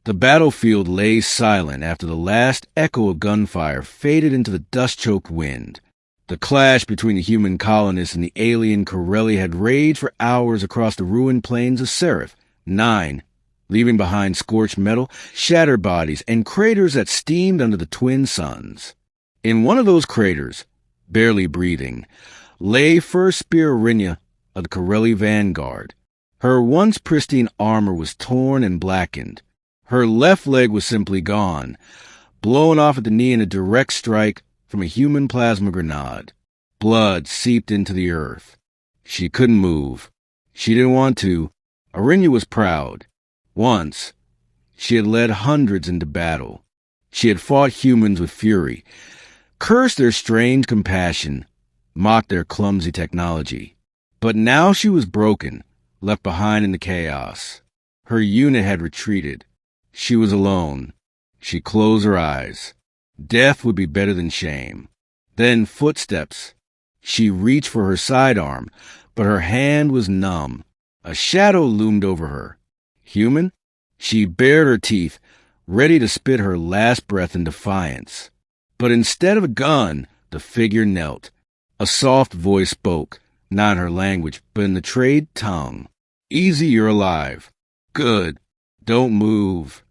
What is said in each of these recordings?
The battlefield lay silent after the last echo of gunfire faded into the dust-choked wind. The clash between the human colonists and the alien Corelli had raged for hours across the ruined plains of Seraph 9, leaving behind scorched metal, shattered bodies, and craters that steamed under the twin suns. In one of those craters, barely breathing, lay First Spear Arinya of the Corelli vanguard. Her once pristine armor was torn and blackened. Her left leg was simply gone, blown off at the knee in a direct strike from a human plasma grenade. Blood seeped into the earth. She couldn't move. She didn't want to. Arinya was proud. Once, she had led hundreds into battle. She had fought humans with fury, cursed their strange compassion, mocked their clumsy technology. But now she was broken, left behind in the chaos. Her unit had retreated. She was alone. She closed her eyes. Death would be better than shame. Then footsteps. She reached for her sidearm, but her hand was numb. A shadow loomed over her. Human? She bared her teeth, ready to spit her last breath in defiance. But instead of a gun, the figure knelt. A soft voice spoke, not in her language, but in the trade tongue. Easy, you're alive. Good. Don't move.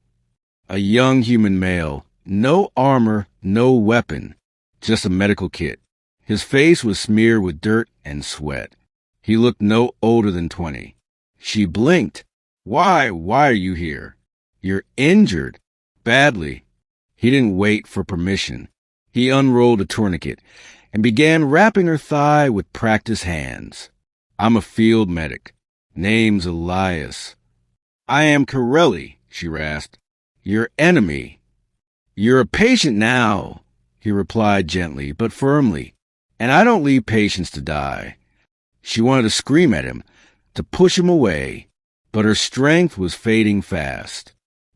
A young human male. No armor, no weapon. Just a medical kit. His face was smeared with dirt and sweat. He looked no older than 20. She blinked. Why are you here? You're injured. Badly. He didn't wait for permission. He unrolled a tourniquet and began wrapping her thigh with practiced hands. I'm a field medic. Name's Elias. I am Corelli, she rasped. Your enemy. You're a patient now, he replied gently but firmly, and I don't leave patients to die. She wanted to scream at him, to push him away, but her strength was fading fast.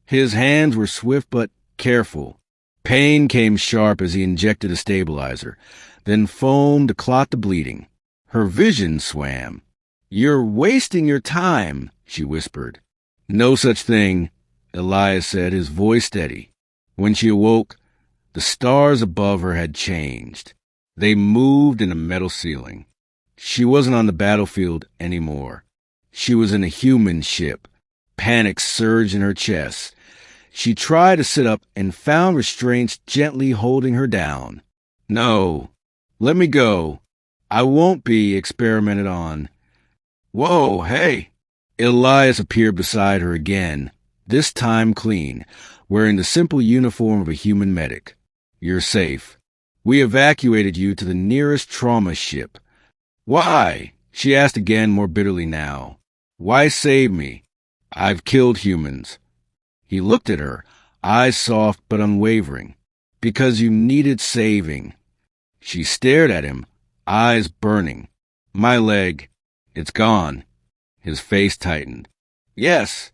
His hands were swift but careful. Pain came sharp as he injected a stabilizer, then foamed to clot the bleeding. Her vision swam. You're wasting your time, she whispered. No such thing, Elias said, his voice steady. When she awoke, the stars above her had changed. They moved in a metal ceiling. She wasn't on the battlefield anymore. She was in a human ship. Panic surged in her chest. She tried to sit up and found restraints gently holding her down. No, let me go. I won't be experimented on. Whoa, hey! Elias appeared beside her again, this time clean, wearing the simple uniform of a human medic. You're safe. We evacuated you to the nearest trauma ship. Why? She asked again, more bitterly now. Why save me? I've killed humans. He looked at her, eyes soft but unwavering. Because you needed saving. She stared at him, eyes burning. My leg, it's gone. His face tightened. Yes,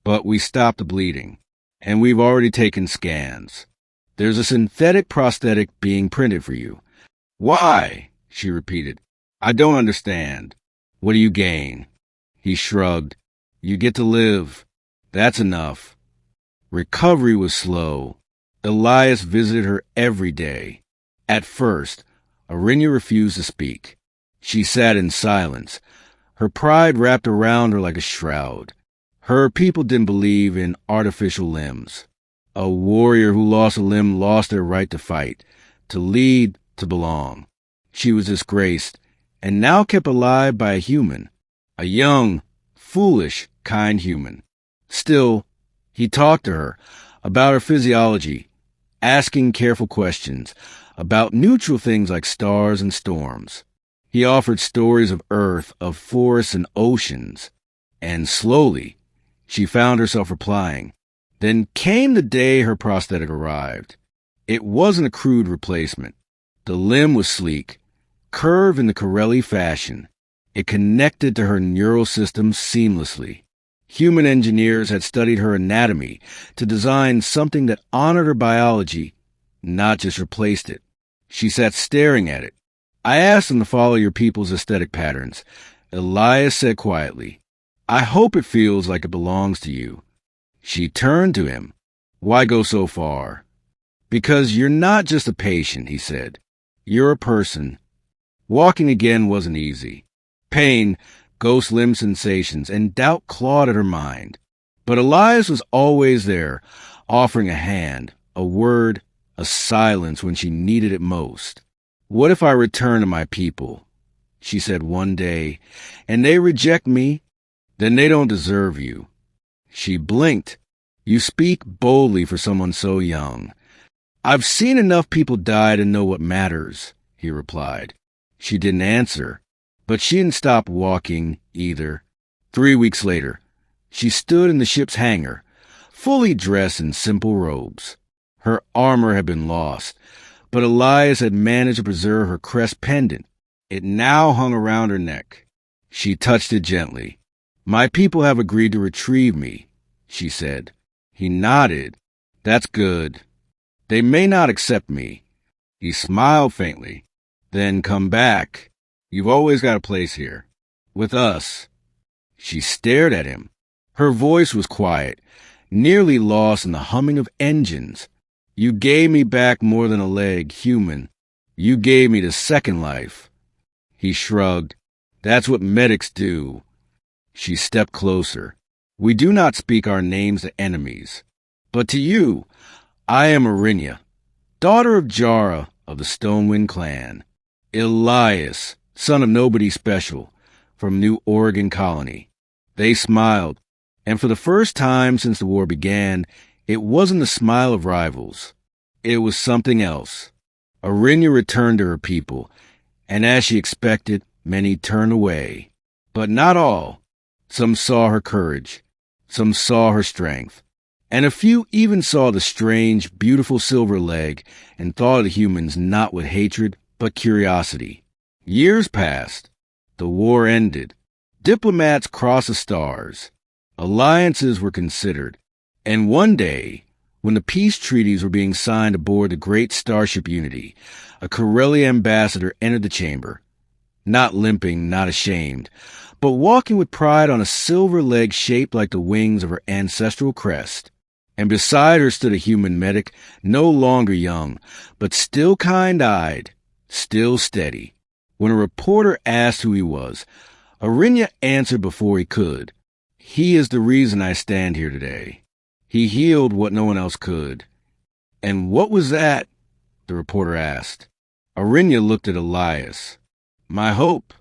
but we stopped the bleeding, and we've already taken scans. There's a synthetic prosthetic being printed for you. Why? She repeated. I don't understand. What do you gain? He shrugged. You get to live. That's enough. Recovery was slow. Elias visited her every day. At first, Arinya refused to speak. She sat in silence, her pride wrapped around her like a shroud. Her people didn't believe in artificial limbs. A warrior who lost a limb lost their right to fight, to lead, to belong. She was disgraced, and now kept alive by a human. A young, foolish, kind human. Still, he talked to her about her physiology, asking careful questions about neutral things like stars and storms. He offered stories of Earth, of forests and oceans. And slowly, she found herself replying. Then came the day her prosthetic arrived. It wasn't a crude replacement. The limb was sleek, curved in the Corelli fashion. It connected to her neural system seamlessly. Human engineers had studied her anatomy to design something that honored her biology, not just replaced it. She sat staring at it. I asked them to follow your people's aesthetic patterns. Elias said quietly, I hope it feels like it belongs to you. She turned to him. Why go so far? Because you're not just a patient, he said. You're a person. Walking again wasn't easy. Pain, ghost limb sensations, and doubt clawed at her mind. But Elias was always there, offering a hand, a word, a silence when she needed it most. What if I return to my people? She said one day, and they reject me? Then they don't deserve you. She blinked. You speak boldly for someone so young. I've seen enough people die to know what matters, he replied. She didn't answer, but she didn't stop walking either. 3 weeks later, she stood in the ship's hangar, fully dressed in simple robes. Her armor had been lost, but Elias had managed to preserve her crest pendant. It now hung around her neck. She touched it gently. My people have agreed to retrieve me, she said. He nodded. That's good. They may not accept me. He smiled faintly. Then come back. You've always got a place here. With us. She stared at him. Her voice was quiet, nearly lost in the humming of engines. You gave me back more than a leg, human. You gave me the second life. He shrugged. That's what medics do. She stepped closer. We do not speak our names to enemies. But to you, I am Arinya, daughter of Jara of the Stonewind clan. Elias, son of nobody special, from New Oregon colony. They smiled, and for the first time since the war began, it wasn't the smile of rivals. It was something else. Arinya returned to her people, and as she expected, many turned away. But not all. Some saw her courage. Some saw her strength. And a few even saw the strange, beautiful silver leg and thought of the humans not with hatred, but curiosity. Years passed. The war ended. Diplomats crossed the stars. Alliances were considered. And one day, when the peace treaties were being signed aboard the great starship Unity, a Corelli ambassador entered the chamber. Not limping, not ashamed, but walking with pride on a silver leg shaped like the wings of her ancestral crest. And beside her stood a human medic, no longer young, but still kind-eyed, still steady. When a reporter asked who he was, Arinya answered before he could. He is the reason I stand here today. He healed what no one else could. And what was that? The reporter asked. Arinya looked at Elias. My hope,